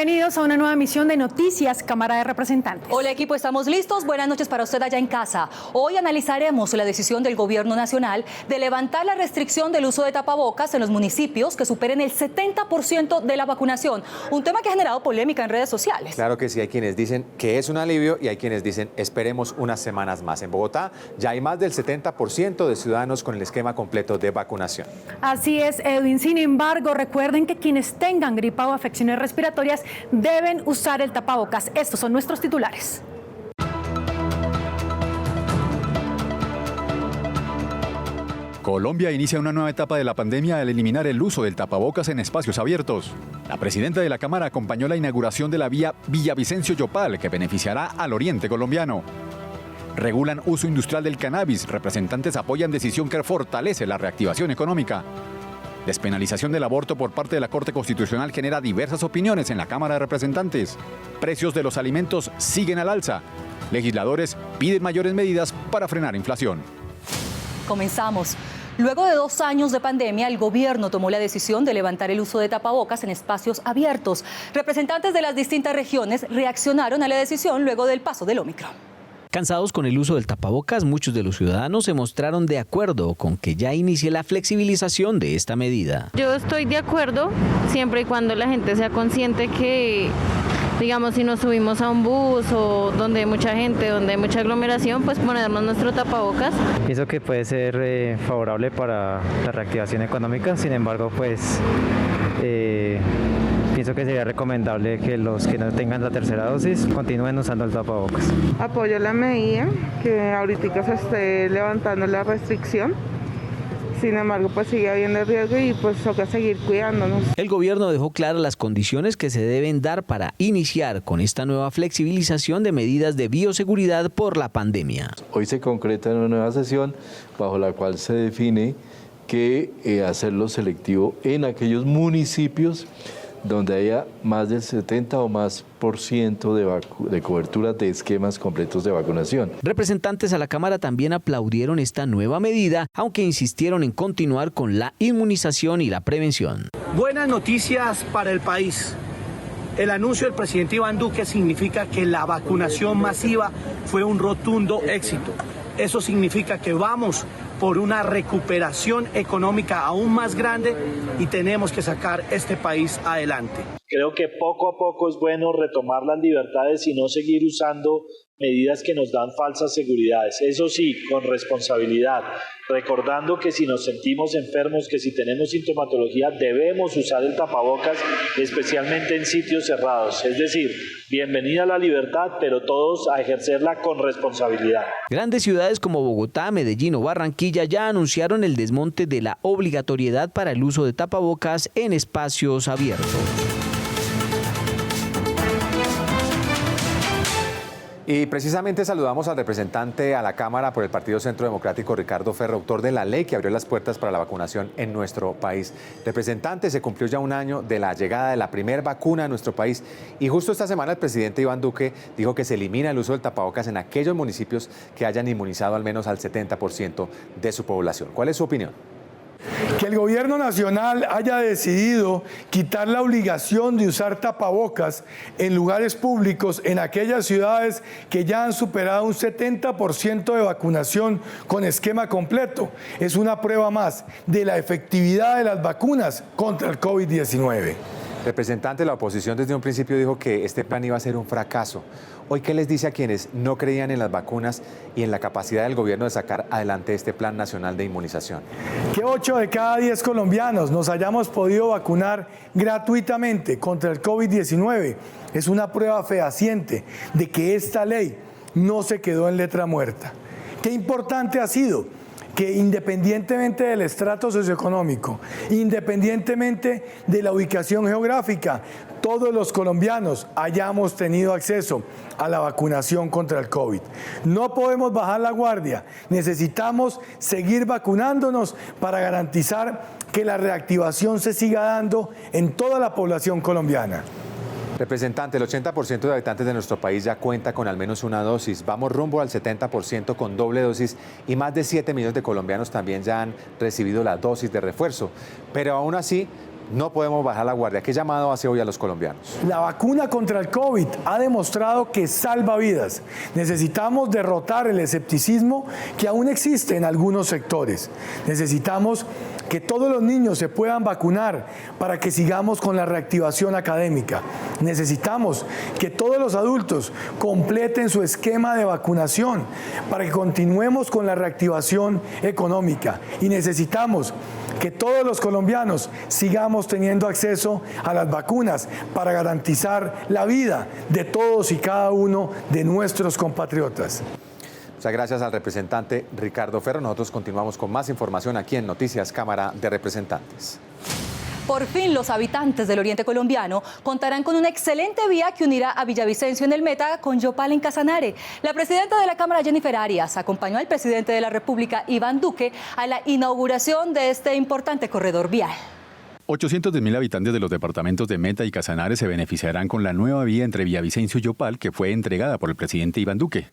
Bienvenidos a una nueva emisión de Noticias Cámara de Representantes. Hola equipo, estamos listos. Buenas noches para usted allá en casa. Hoy analizaremos la decisión del Gobierno Nacional de levantar la restricción del uso de tapabocas en los municipios que superen el 70% de la vacunación. Un tema que ha generado polémica en redes sociales. Claro que sí, hay quienes dicen que es un alivio y hay quienes dicen esperemos unas semanas más. En Bogotá ya hay más del 70% de ciudadanos con el esquema completo de vacunación. Así es, Edwin. Sin embargo, recuerden que quienes tengan gripa o afecciones respiratorias deben usar el tapabocas. Estos son nuestros titulares. Colombia inicia una nueva etapa de la pandemia al eliminar el uso del tapabocas en espacios abiertos. La presidenta de la Cámara acompañó la inauguración de la vía Villavicencio Yopal, que beneficiará al oriente colombiano. Regulan uso industrial del cannabis. Representantes apoyan decisión que fortalece la reactivación económica. Despenalización del aborto por parte de la Corte Constitucional genera diversas opiniones en la Cámara de Representantes. Precios de los alimentos siguen al alza. Legisladores piden mayores medidas para frenar inflación. Comenzamos. Luego de 2 años de pandemia, el gobierno tomó la decisión de levantar el uso de tapabocas en espacios abiertos. Representantes de las distintas regiones reaccionaron a la decisión luego del paso del Ómicron. Cansados con el uso del tapabocas, muchos de los ciudadanos se mostraron de acuerdo con que ya inicie la flexibilización de esta medida. Yo estoy de acuerdo siempre y cuando la gente sea consciente que, digamos, si nos subimos a un bus o donde hay mucha gente, donde hay mucha aglomeración, pues ponernos nuestro tapabocas. Pienso que puede ser favorable para la reactivación económica, sin embargo, pues pienso que sería recomendable que los que no tengan la tercera dosis continúen usando el tapabocas. Apoyo la medida, que ahorita se esté levantando la restricción. Sin embargo, pues sigue habiendo riesgo y pues toca seguir cuidándonos. El gobierno dejó claras las condiciones que se deben dar para iniciar con esta nueva flexibilización de medidas de bioseguridad por la pandemia. Hoy se concreta una nueva sesión bajo la cual se define que hacerlo selectivo en aquellos municipios donde haya más del 70 o más por ciento de cobertura de esquemas completos de vacunación. Representantes a la Cámara también aplaudieron esta nueva medida, aunque insistieron en continuar con la inmunización y la prevención. Buenas noticias para el país. El anuncio del presidente Iván Duque significa que la vacunación masiva fue un rotundo éxito. Eso significa que vamos por una recuperación económica aún más grande y tenemos que sacar este país adelante. Creo que poco a poco es bueno retomar las libertades y no seguir usando medidas que nos dan falsas seguridades. Eso sí, con responsabilidad, recordando que si nos sentimos enfermos, que si tenemos sintomatología, debemos usar el tapabocas, especialmente en sitios cerrados. Es decir, bienvenida a la libertad, pero todos a ejercerla con responsabilidad. Grandes ciudades como Bogotá, Medellín o Barranquilla ya anunciaron el desmonte de la obligatoriedad para el uso de tapabocas en espacios abiertos. Y precisamente saludamos al representante a la Cámara por el Partido Centro Democrático, Ricardo Ferro, autor de la ley que abrió las puertas para la vacunación en nuestro país. Representante, se cumplió ya 1 año de la llegada de la primera vacuna a nuestro país y justo esta semana el presidente Iván Duque dijo que se elimina el uso del tapabocas en aquellos municipios que hayan inmunizado al menos al 70% de su población. ¿Cuál es su opinión? Que el gobierno nacional haya decidido quitar la obligación de usar tapabocas en lugares públicos en aquellas ciudades que ya han superado un 70% de vacunación con esquema completo es una prueba más de la efectividad de las vacunas contra el COVID-19. Representante, la oposición desde un principio dijo que este plan iba a ser un fracaso. Hoy, ¿qué les dice a quienes no creían en las vacunas y en la capacidad del gobierno de sacar adelante este Plan Nacional de Inmunización? Que 8 de cada 10 colombianos nos hayamos podido vacunar gratuitamente contra el COVID-19 es una prueba fehaciente de que esta ley no se quedó en letra muerta. Qué importante ha sido que independientemente del estrato socioeconómico, independientemente de la ubicación geográfica, todos los colombianos hayamos tenido acceso a la vacunación contra el COVID. No podemos bajar la guardia, necesitamos seguir vacunándonos para garantizar que la reactivación se siga dando en toda la población colombiana. Representante, el 80% de habitantes de nuestro país ya cuenta con al menos una dosis. Vamos rumbo al 70% con doble dosis y más de 7 millones de colombianos también ya han recibido la dosis de refuerzo. Pero aún así, No podemos bajar la guardia. ¿Qué llamado hace hoy a los colombianos? La vacuna contra el COVID ha demostrado que salva vidas. Necesitamos derrotar el escepticismo que aún existe en algunos sectores. Necesitamos que todos los niños se puedan vacunar para que sigamos con la reactivación académica. Necesitamos que todos los adultos completen su esquema de vacunación para que continuemos con la reactivación económica. Y necesitamos que todos los colombianos sigamos teniendo acceso a las vacunas para garantizar la vida de todos y cada uno de nuestros compatriotas. Muchas gracias al representante Ricardo Ferro. Nosotros continuamos con más información aquí en Noticias Cámara de Representantes. Por fin los habitantes del oriente colombiano contarán con una excelente vía que unirá a Villavicencio en el Meta con Yopal en Casanare. La presidenta de la Cámara, Jennifer Arias, acompañó al presidente de la República, Iván Duque, a la inauguración de este importante corredor vial. 800.000 habitantes de los departamentos de Meta y Casanare se beneficiarán con la nueva vía entre Villavicencio y Yopal que fue entregada por el presidente Iván Duque.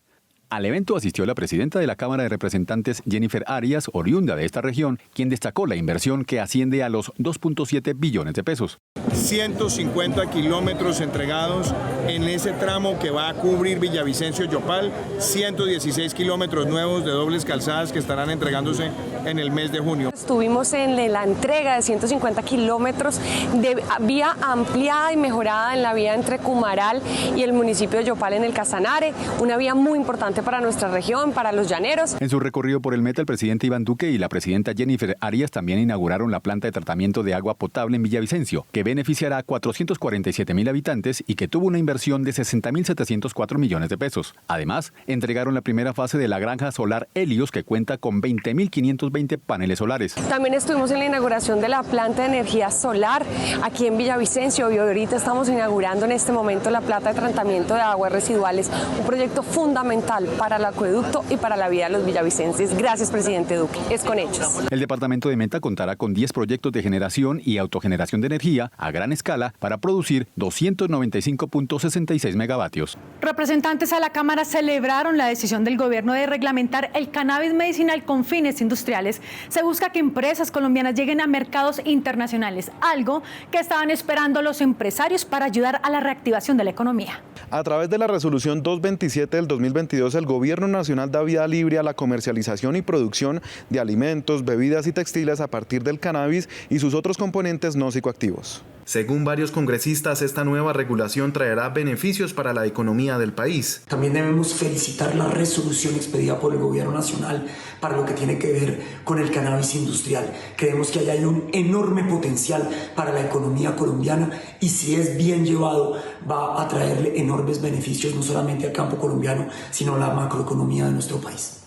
Al evento asistió la presidenta de la Cámara de Representantes, Jennifer Arias, oriunda de esta región, quien destacó la inversión que asciende a los 2.7 billones de pesos. 150 kilómetros entregados en ese tramo que va a cubrir Villavicencio-Yopal, 116 kilómetros nuevos de dobles calzadas que estarán entregándose en el mes de junio. Estuvimos en la entrega de 150 kilómetros de vía ampliada y mejorada en la vía entre Cumaral y el municipio de Yopal en el Casanare, una vía muy importante para nuestra región, para los llaneros. En su recorrido por el Meta, el presidente Iván Duque y la presidenta Jennifer Arias también inauguraron la planta de tratamiento de agua potable en Villavicencio, que beneficiará a 447.000 habitantes y que tuvo una inversión de 60.704 millones de pesos. Además, entregaron la primera fase de la granja solar Helios, que cuenta con 20.520 paneles solares. También estuvimos en la inauguración de la planta de energía solar aquí en Villavicencio y ahorita estamos inaugurando en este momento la planta de tratamiento de aguas residuales, un proyecto fundamental para el acueducto y para la vida de los villavicenses. Gracias, presidente Duque. Es con hechos. El departamento de Meta contará con 10 proyectos de generación y autogeneración de energía a gran escala para producir 295.66 megavatios. Representantes a la Cámara celebraron la decisión del gobierno de reglamentar el cannabis medicinal con fines industriales. Se busca que empresas colombianas lleguen a mercados internacionales, algo que estaban esperando los empresarios para ayudar a la reactivación de la economía. A través de la resolución 227 del 2022, el Gobierno Nacional da vía libre a la comercialización y producción de alimentos, bebidas y textiles a partir del cannabis y sus otros componentes no psicoactivos. Según varios congresistas, esta nueva regulación traerá beneficios para la economía del país. También debemos felicitar la resolución expedida por el Gobierno Nacional para lo que tiene que ver con el cannabis industrial. Creemos que ahí hay un enorme potencial para la economía colombiana y si es bien llevado va a traerle enormes beneficios no solamente al campo colombiano, sino a la macroeconomía de nuestro país.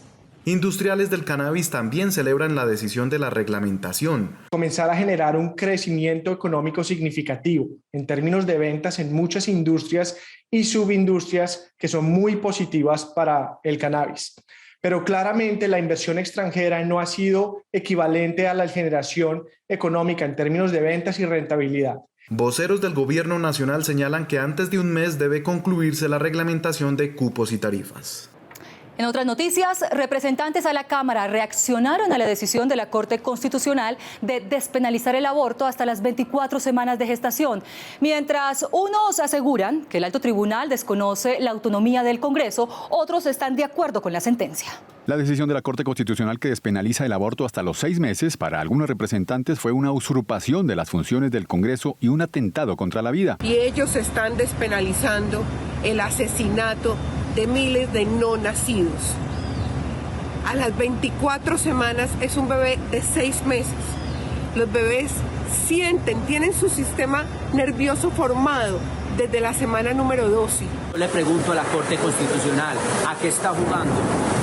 Industriales del cannabis también celebran la decisión de la reglamentación. Comenzar a generar un crecimiento económico significativo en términos de ventas en muchas industrias y subindustrias que son muy positivas para el cannabis. Pero claramente la inversión extranjera no ha sido equivalente a la generación económica en términos de ventas y rentabilidad. Voceros del Gobierno Nacional señalan que antes de un mes debe concluirse la reglamentación de cupos y tarifas. En otras noticias, representantes a la Cámara reaccionaron a la decisión de la Corte Constitucional de despenalizar el aborto hasta las 24 semanas de gestación. Mientras unos aseguran que el alto tribunal desconoce la autonomía del Congreso, otros están de acuerdo con la sentencia. La decisión de la Corte Constitucional que despenaliza el aborto hasta los 6 meses para algunos representantes fue una usurpación de las funciones del Congreso y un atentado contra la vida. Y ellos están despenalizando el asesinato de miles de no nacidos. A las 24 semanas es un bebé de 6 meses. Los bebés tienen su sistema nervioso formado desde la semana número 12. Le pregunto a la Corte Constitucional, ¿a qué está jugando?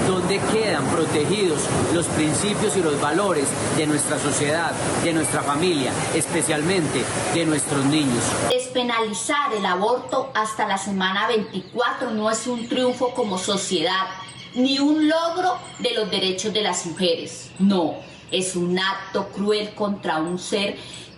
¿Dónde quedan protegidos los principios y los valores de nuestra sociedad, de nuestra familia, especialmente de nuestros niños? Despenalizar el aborto hasta la semana 24 no es un triunfo como sociedad, ni un logro de los derechos de las mujeres. No, es un acto cruel contra un ser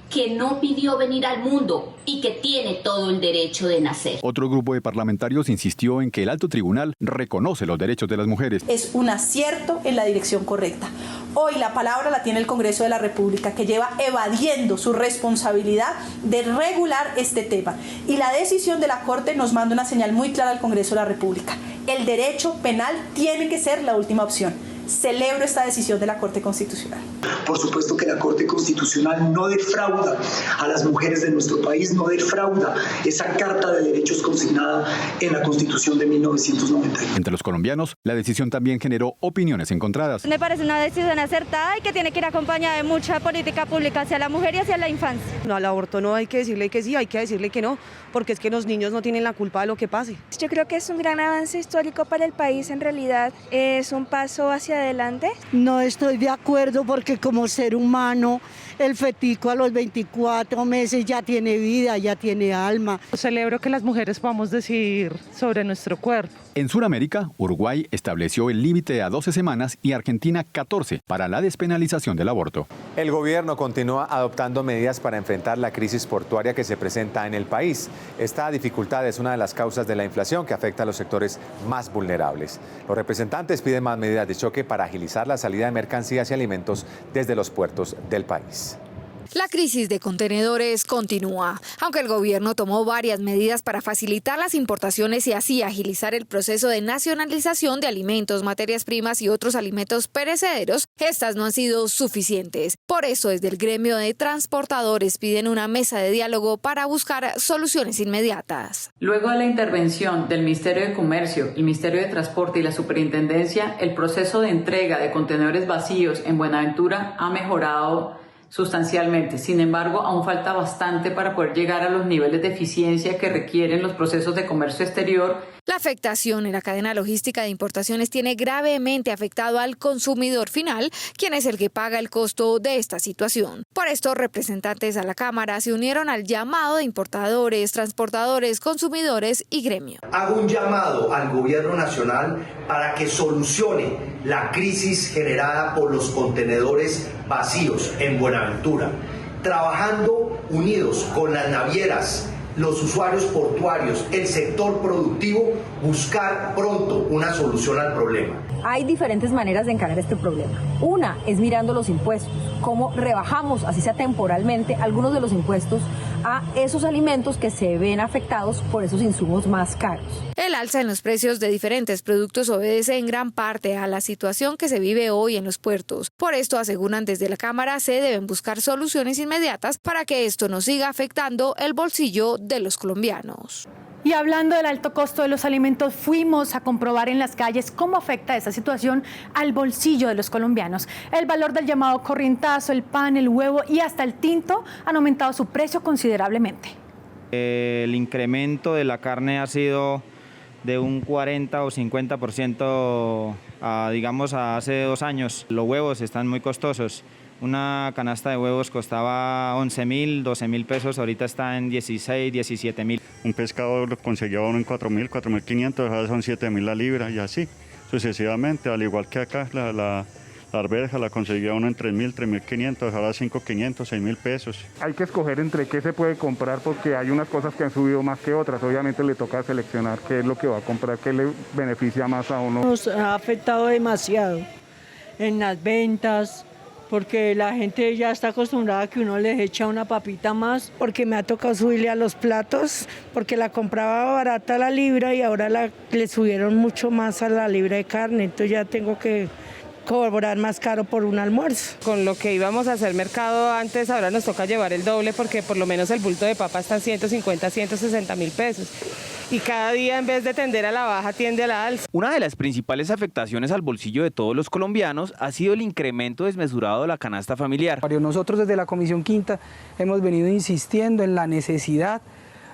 que no pidió venir al mundo y que tiene todo el derecho de nacer. Otro grupo de parlamentarios insistió en que el alto tribunal reconoce los derechos de las mujeres. Es un acierto en la dirección correcta. Hoy la palabra la tiene el Congreso de la República, que lleva evadiendo su responsabilidad de regular este tema. Y la decisión de la Corte nos manda una señal muy clara al Congreso de la República. El derecho penal tiene que ser la última opción. Celebro esta decisión de la Corte Constitucional. Por supuesto que la Corte Constitucional no defrauda a las mujeres de nuestro país, no defrauda esa Carta de Derechos consignada en la Constitución de 1991. Entre los colombianos, la decisión también generó opiniones encontradas. Me parece una decisión acertada y que tiene que ir acompañada de mucha política pública hacia la mujer y hacia la infancia. No, al aborto no hay que decirle que sí, hay que decirle que no, porque es que los niños no tienen la culpa de lo que pase. Yo creo que es un gran avance histórico para el país, en realidad es un paso hacia adelante. No estoy de acuerdo porque como ser humano el fetico a los 24 meses ya tiene vida, ya tiene alma. Celebro que las mujeres podamos decidir sobre nuestro cuerpo. En Sudamérica, Uruguay estableció el límite a 12 semanas y Argentina 14 para la despenalización del aborto. El gobierno continúa adoptando medidas para enfrentar la crisis portuaria que se presenta en el país. Esta dificultad es una de las causas de la inflación que afecta a los sectores más vulnerables. Los representantes piden más medidas de choque para agilizar la salida de mercancías y alimentos desde los puertos del país. La crisis de contenedores continúa. Aunque el gobierno tomó varias medidas para facilitar las importaciones y así agilizar el proceso de nacionalización de alimentos, materias primas y otros alimentos perecederos, estas no han sido suficientes. Por eso, desde el gremio de transportadores piden una mesa de diálogo para buscar soluciones inmediatas. Luego de la intervención del Ministerio de Comercio, el Ministerio de Transporte y la Superintendencia, el proceso de entrega de contenedores vacíos en Buenaventura ha mejorado sustancialmente. Sin embargo, aún falta bastante para poder llegar a los niveles de eficiencia que requieren los procesos de comercio exterior. La afectación en la cadena logística de importaciones tiene gravemente afectado al consumidor final, quien es el que paga el costo de esta situación. Por esto, representantes a la Cámara se unieron al llamado de importadores, transportadores, consumidores y gremio. Hago un llamado al Gobierno Nacional para que solucione la crisis generada por los contenedores vacíos en Buenaventura, trabajando unidos con las navieras, los usuarios portuarios, el sector productivo, buscar pronto una solución al problema. Hay diferentes maneras de encarar este problema. Una es mirando los impuestos, cómo rebajamos, así sea temporalmente, algunos de los impuestos a esos alimentos que se ven afectados por esos insumos más caros. El alza en los precios de diferentes productos obedece en gran parte a la situación que se vive hoy en los puertos. Por esto, aseguran desde la Cámara, se deben buscar soluciones inmediatas para que esto no siga afectando el bolsillo de los colombianos. Y hablando del alto costo de los alimentos, fuimos a comprobar en las calles cómo afecta esa situación al bolsillo de los colombianos. El valor del llamado corrientazo, el pan, el huevo y hasta el tinto han aumentado su precio considerablemente. El incremento de la carne ha sido de un 40 o 50% digamos a hace 2 años. Los huevos están muy costosos. Una canasta de huevos costaba 11.000, 12.000 pesos, ahorita está en 16, 17.000. Un pescado lo conseguía uno en 4.000, 4.500, ahora son 7.000 la libra y así sucesivamente, al igual que acá la arveja la conseguía uno en 3.000, 3.500, ahora 5.500, 6.000 pesos. Hay que escoger entre qué se puede comprar porque hay unas cosas que han subido más que otras, obviamente le toca seleccionar qué es lo que va a comprar, qué le beneficia más a uno. Nos ha afectado demasiado en las ventas, porque la gente ya está acostumbrada a que uno les echa una papita más. Porque me ha tocado subirle a los platos, porque la compraba barata la libra y ahora le subieron mucho más a la libra de carne, entonces ya tengo que cobrar más caro por un almuerzo. Con lo que íbamos a hacer mercado antes, ahora nos toca llevar el doble porque por lo menos el bulto de papa está en 150, 160.000 pesos. Y cada día en vez de tender a la baja tiende a la alza. Una de las principales afectaciones al bolsillo de todos los colombianos ha sido el incremento desmesurado de la canasta familiar. Nosotros desde la Comisión Quinta hemos venido insistiendo en la necesidad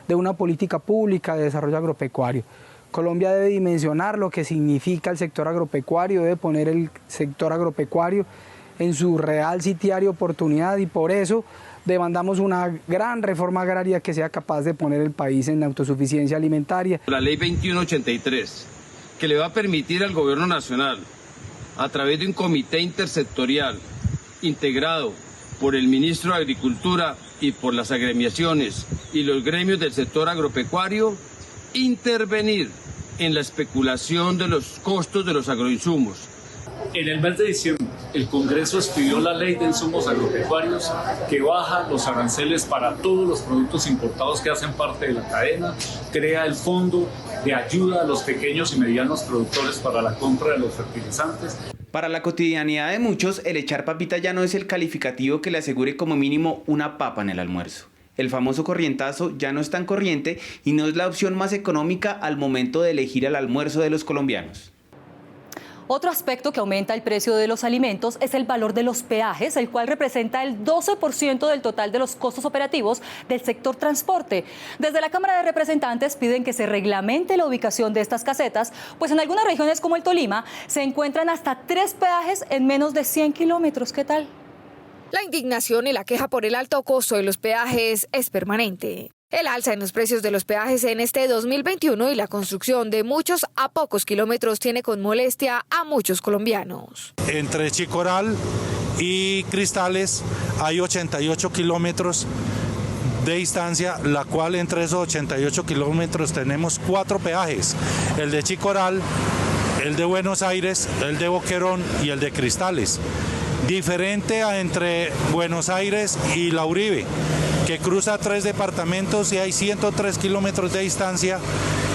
de una política pública de desarrollo agropecuario. Colombia debe dimensionar lo que significa el sector agropecuario, debe poner el sector agropecuario en su real sitiario oportunidad y por eso demandamos una gran reforma agraria que sea capaz de poner el país en autosuficiencia alimentaria. La ley 2183, que le va a permitir al gobierno nacional, a través de un comité intersectorial integrado por el ministro de Agricultura y por las agremiaciones y los gremios del sector agropecuario, intervenir en la especulación de los costos de los agroinsumos. En el mes de diciembre el Congreso expidió la ley de insumos agropecuarios que baja los aranceles para todos los productos importados que hacen parte de la cadena, crea el fondo de ayuda a los pequeños y medianos productores para la compra de los fertilizantes. Para la cotidianidad de muchos, el echar papita ya no es el calificativo que le asegure como mínimo una papa en el almuerzo. El famoso corrientazo ya no es tan corriente y no es la opción más económica al momento de elegir el almuerzo de los colombianos. Otro aspecto que aumenta el precio de los alimentos es el valor de los peajes, el cual representa el 12% del total de los costos operativos del sector transporte. Desde la Cámara de Representantes piden que se reglamente la ubicación de estas casetas, pues en algunas regiones como el Tolima se encuentran hasta 3 peajes en menos de 100 kilómetros. ¿Qué tal? La indignación y la queja por el alto costo de los peajes es permanente. El alza en los precios de los peajes en este 2021 y la construcción de muchos a pocos kilómetros tiene con molestia a muchos colombianos. Entre Chicoral y Cristales hay 88 kilómetros de distancia, la cual entre esos 88 kilómetros tenemos 4 peajes, el de Chicoral, el de Buenos Aires, el de Boquerón y el de Cristales. Diferente a entre Buenos Aires y La Uribe, que cruza 3 departamentos y hay 103 kilómetros de distancia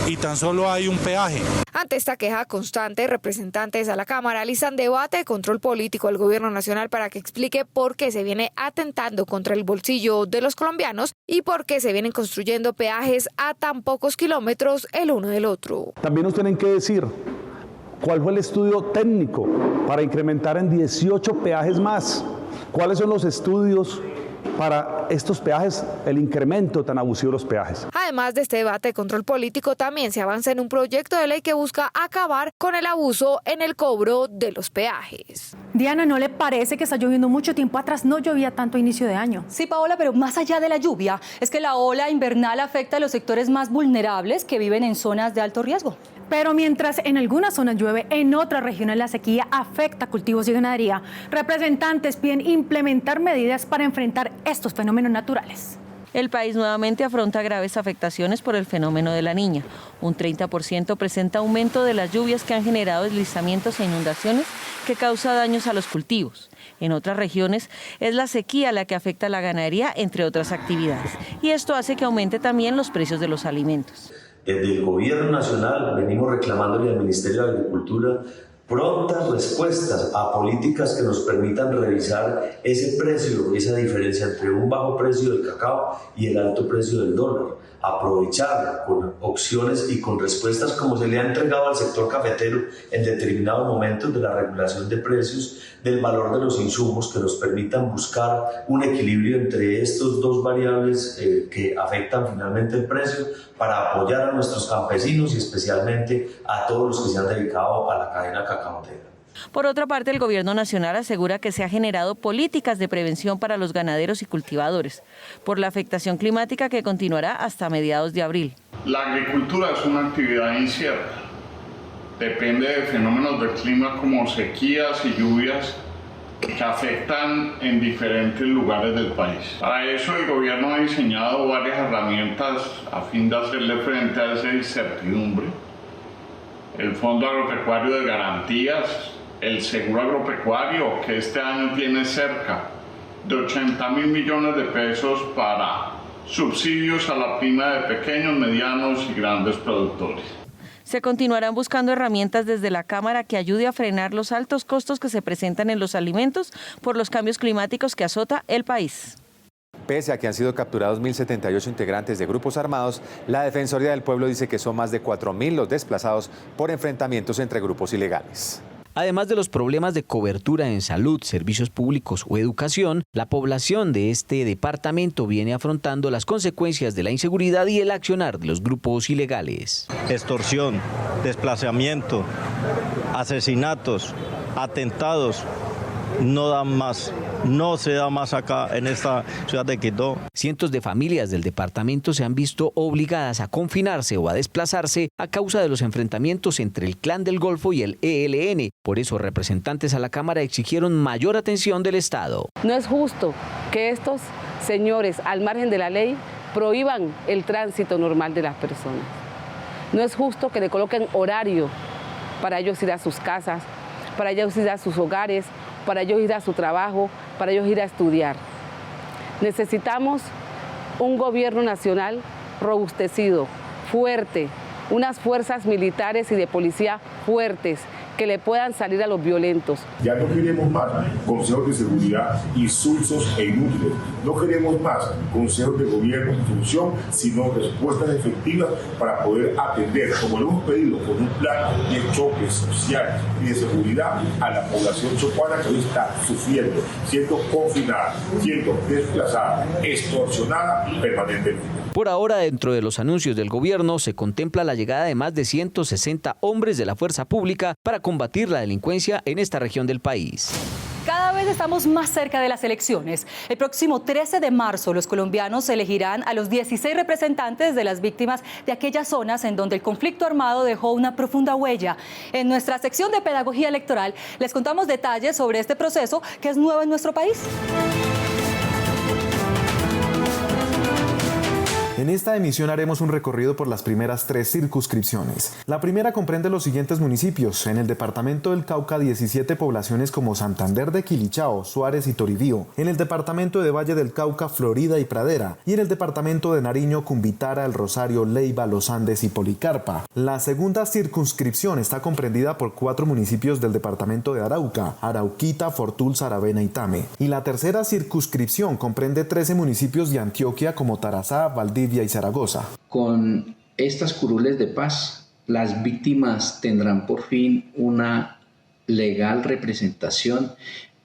y tan solo hay un peaje. Ante esta queja constante, representantes a la Cámara alistan debate de control político al gobierno nacional para que explique por qué se viene atentando contra el bolsillo de los colombianos y por qué se vienen construyendo peajes a tan pocos kilómetros el uno del otro. También nos tienen que decir cuál fue el estudio técnico para incrementar en 18 peajes más. ¿Cuáles son los estudios para estos peajes, el incremento tan abusivo de los peajes? Además de este debate de control político, también se avanza en un proyecto de ley que busca acabar con el abuso en el cobro de los peajes. Diana, ¿no le parece que está lloviendo mucho? Tiempo atrás no llovía tanto a inicio de año. Sí, Paola, pero más allá de la lluvia, es que la ola invernal afecta a los sectores más vulnerables que viven en zonas de alto riesgo. Pero mientras en algunas zonas llueve, en otras regiones la sequía afecta cultivos y ganadería. Representantes piden implementar medidas para enfrentar estos fenómenos naturales. El país nuevamente afronta graves afectaciones por el fenómeno de la Niña. Un 30% presenta aumento de las lluvias que han generado deslizamientos e inundaciones que causa daños a los cultivos. En otras regiones es la sequía la que afecta a la ganadería, entre otras actividades. Y esto hace que aumente también los precios de los alimentos. Desde el Gobierno Nacional venimos reclamándole al Ministerio de Agricultura prontas respuestas a políticas que nos permitan revisar ese precio, esa diferencia entre un bajo precio del cacao y el alto precio del dólar. Aprovechar con opciones y con respuestas como se le ha entregado al sector cafetero en determinados momentos de la regulación de precios, del valor de los insumos que nos permitan buscar un equilibrio entre estos dos variables que afectan finalmente el precio para apoyar a nuestros campesinos y especialmente a todos los que se han dedicado a la cadena cacaotera. Por otra parte, el Gobierno Nacional asegura que se ha generado políticas de prevención para los ganaderos y cultivadores por la afectación climática que continuará hasta mediados de abril. La agricultura es una actividad incierta. Depende de fenómenos del clima como sequías y lluvias que afectan en diferentes lugares del país. Para eso el gobierno ha diseñado varias herramientas a fin de hacerle frente a esa incertidumbre. El Fondo Agropecuario de Garantías, el Seguro Agropecuario, que este año tiene cerca de 80.000 millones de pesos para subsidios a la prima de pequeños, medianos y grandes productores. Se continuarán buscando herramientas desde la Cámara que ayude a frenar los altos costos que se presentan en los alimentos por los cambios climáticos que azota el país. Pese a que han sido capturados 1.078 integrantes de grupos armados, la Defensoría del Pueblo dice que son más de 4.000 los desplazados por enfrentamientos entre grupos ilegales. Además de los problemas de cobertura en salud, servicios públicos o educación, la población de este departamento viene afrontando las consecuencias de la inseguridad y el accionar de los grupos ilegales. Extorsión, desplazamiento, asesinatos, atentados, no dan más. No se da más acá en esta ciudad de Quito. Cientos de familias del departamento se han visto obligadas a confinarse o a desplazarse a causa de los enfrentamientos entre el Clan del Golfo y el ELN. Por eso, representantes a la Cámara exigieron mayor atención del Estado. No es justo que estos señores, al margen de la ley, prohíban el tránsito normal de las personas. No es justo que le coloquen horario para ellos ir a sus casas, para ellos ir a sus hogares, para ellos ir a su trabajo, para ellos ir a estudiar. Necesitamos un gobierno nacional robustecido, fuerte, unas fuerzas militares y de policía fuertes que le puedan salir a los violentos. Ya no queremos más consejos de seguridad insulsos e inútiles. No queremos más consejos de gobierno en función, sino respuestas efectivas para poder atender, como lo hemos pedido, con un plan de choque social y de seguridad a la población chocuana que hoy está sufriendo, siendo confinada, siendo desplazada, extorsionada permanentemente. Por ahora, dentro de los anuncios del gobierno, se contempla la llegada de más de 160 hombres de la fuerza pública para combatir la delincuencia en esta región del país. Cada vez estamos más cerca de las elecciones. El próximo 13 de marzo, los colombianos elegirán a los 16 representantes de las víctimas de aquellas zonas en donde el conflicto armado dejó una profunda huella. En nuestra sección de Pedagogía Electoral, les contamos detalles sobre este proceso que es nuevo en nuestro país. En esta emisión haremos un recorrido por las primeras 3 circunscripciones. La primera comprende los siguientes municipios. En el departamento del Cauca, 17 poblaciones como Santander de Quilichao, Suárez y Toribío. En el departamento de Valle del Cauca, Florida y Pradera. Y en el departamento de Nariño, Cumbitara, El Rosario, Leiva, Los Andes y Policarpa. La segunda circunscripción está comprendida por 4 municipios del departamento de Arauca, Arauquita, Fortul, Saravena y Tame. Y la tercera circunscripción comprende 13 municipios de Antioquia como Tarazá, Valdivia y Zaragoza. Con estas curules de paz, las víctimas tendrán por fin una legal representación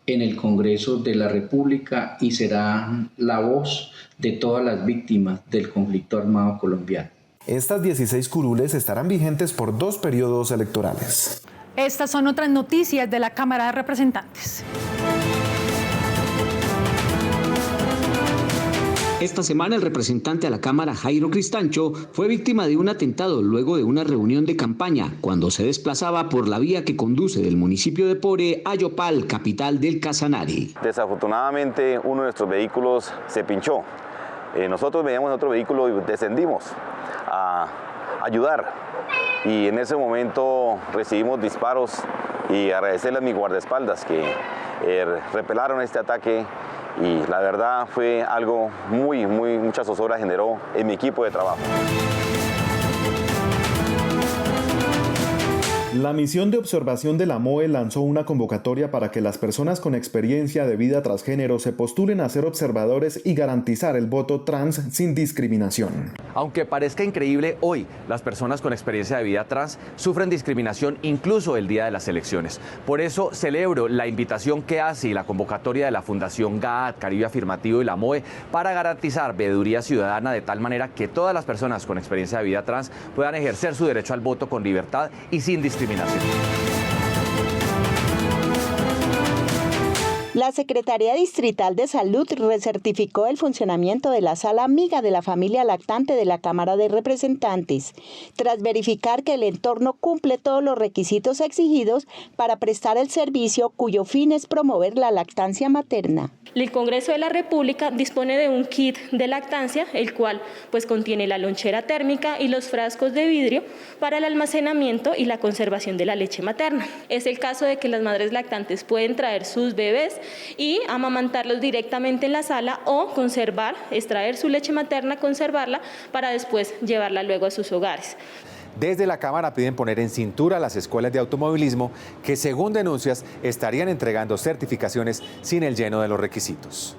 en el Congreso de la República y serán la voz de todas las víctimas del conflicto armado colombiano. Estas 16 curules estarán vigentes por 2 periodos electorales. Estas son otras noticias de la Cámara de Representantes. Esta semana el representante a la Cámara, Jairo Cristancho, fue víctima de un atentado luego de una reunión de campaña cuando se desplazaba por la vía que conduce del municipio de Pore a Yopal, capital del Casanare. Desafortunadamente uno de nuestros vehículos se pinchó. Nosotros veníamos en otro vehículo y descendimos a ayudar. Y en ese momento recibimos disparos y agradecerle a mis guardaespaldas que repelaron este ataque. Y la verdad fue algo mucha zozobra generó en mi equipo de trabajo. La misión de observación de la MOE lanzó una convocatoria para que las personas con experiencia de vida transgénero se postulen a ser observadores y garantizar el voto trans sin discriminación. Aunque parezca increíble, hoy las personas con experiencia de vida trans sufren discriminación incluso el día de las elecciones. Por eso celebro la invitación que hace y la convocatoria de la Fundación GAAT, Caribe Afirmativo y la MOE para garantizar veeduría ciudadana de tal manera que todas las personas con experiencia de vida trans puedan ejercer su derecho al voto con libertad y sin discriminación. La Secretaría Distrital de Salud recertificó el funcionamiento de la Sala Amiga de la Familia Lactante de la Cámara de Representantes, tras verificar que el entorno cumple todos los requisitos exigidos para prestar el servicio cuyo fin es promover la lactancia materna. El Congreso de la República dispone de un kit de lactancia, el cual contiene la lonchera térmica y los frascos de vidrio para el almacenamiento y la conservación de la leche materna. Es el caso de que las madres lactantes pueden traer sus bebés y amamantarlos directamente en la sala o extraer su leche materna, conservarla para después llevarla luego a sus hogares. Desde la Cámara piden poner en cintura a las escuelas de automovilismo que, según denuncias, estarían entregando certificaciones sin el lleno de los requisitos.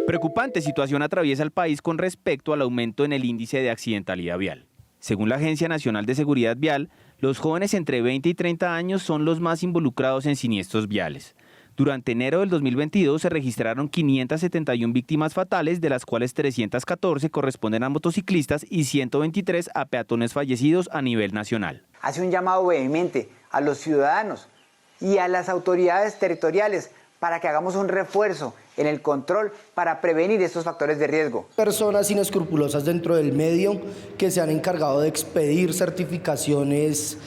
Preocupante situación atraviesa el país con respecto al aumento en el índice de accidentalidad vial. Según la Agencia Nacional de Seguridad Vial, los jóvenes entre 20 y 30 años son los más involucrados en siniestros viales. Durante enero del 2022 se registraron 571 víctimas fatales, de las cuales 314 corresponden a motociclistas y 123 a peatones fallecidos a nivel nacional. Hace un llamado vehemente a los ciudadanos y a las autoridades territoriales para que hagamos un refuerzo en el control para prevenir estos factores de riesgo. Personas inescrupulosas dentro del medio que se han encargado de expedir certificaciones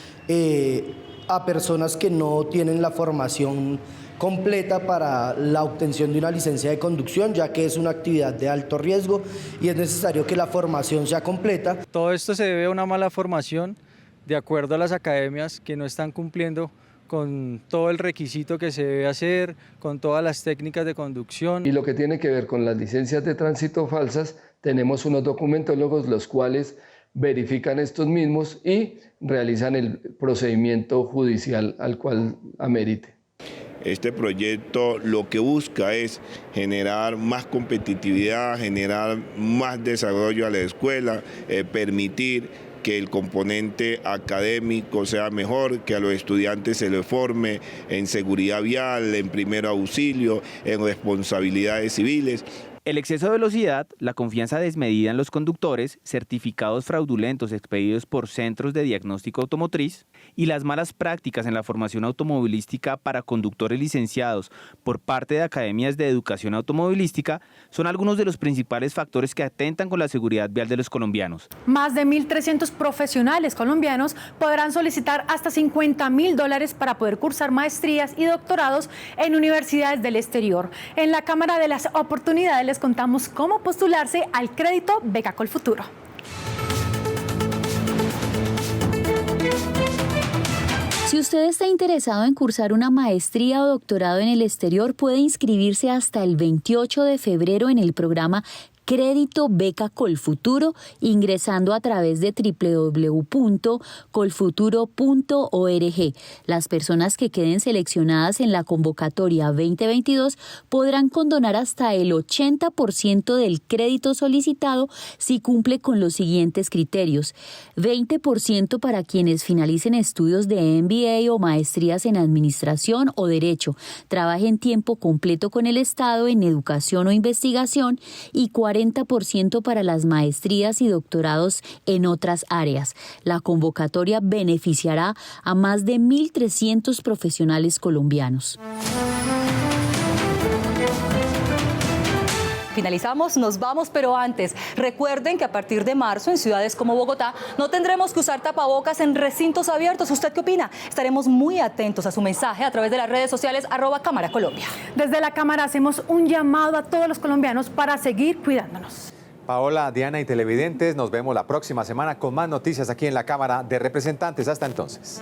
a personas que no tienen la formación completa para la obtención de una licencia de conducción, ya que es una actividad de alto riesgo y es necesario que la formación sea completa. Todo esto se debe a una mala formación de acuerdo a las academias que no están cumpliendo con todo el requisito que se debe hacer, con todas las técnicas de conducción. Y lo que tiene que ver con las licencias de tránsito falsas, tenemos unos documentólogos los cuales verifican estos mismos y realizan el procedimiento judicial al cual amerite. Este proyecto lo que busca es generar más competitividad, generar más desarrollo a la escuela, permitir que el componente académico sea mejor, que a los estudiantes se les forme en seguridad vial, en primer auxilio, en responsabilidades civiles. El exceso de velocidad, la confianza desmedida en los conductores, certificados fraudulentos expedidos por centros de diagnóstico automotriz y las malas prácticas en la formación automovilística para conductores licenciados por parte de academias de educación automovilística son algunos de los principales factores que atentan con la seguridad vial de los colombianos. Más de 1.300 profesionales colombianos podrán solicitar hasta $50.000 para poder cursar maestrías y doctorados en universidades del exterior. En la Cámara de las Oportunidades les contamos cómo postularse al crédito Beca Colfuturo. Si usted está interesado en cursar una maestría o doctorado en el exterior, puede inscribirse hasta el 28 de febrero en el programa Crédito Beca Colfuturo ingresando a través de www.colfuturo.org. Las personas que queden seleccionadas en la convocatoria 2022 podrán condonar hasta el 80% del crédito solicitado si cumple con los siguientes criterios: 20% para quienes finalicen estudios de MBA o maestrías en administración o derecho, trabajen tiempo completo con el Estado en educación o investigación, y 40% para las maestrías y doctorados en otras áreas. La convocatoria beneficiará a más de 1.300 profesionales colombianos. Finalizamos, nos vamos, pero antes, recuerden que a partir de marzo en ciudades como Bogotá no tendremos que usar tapabocas en recintos abiertos. ¿Usted qué opina? Estaremos muy atentos a su mensaje a través de las redes sociales @Cámara Colombia. Desde la Cámara hacemos un llamado a todos los colombianos para seguir cuidándonos. Paola, Diana y televidentes, nos vemos la próxima semana con más noticias aquí en la Cámara de Representantes. Hasta entonces.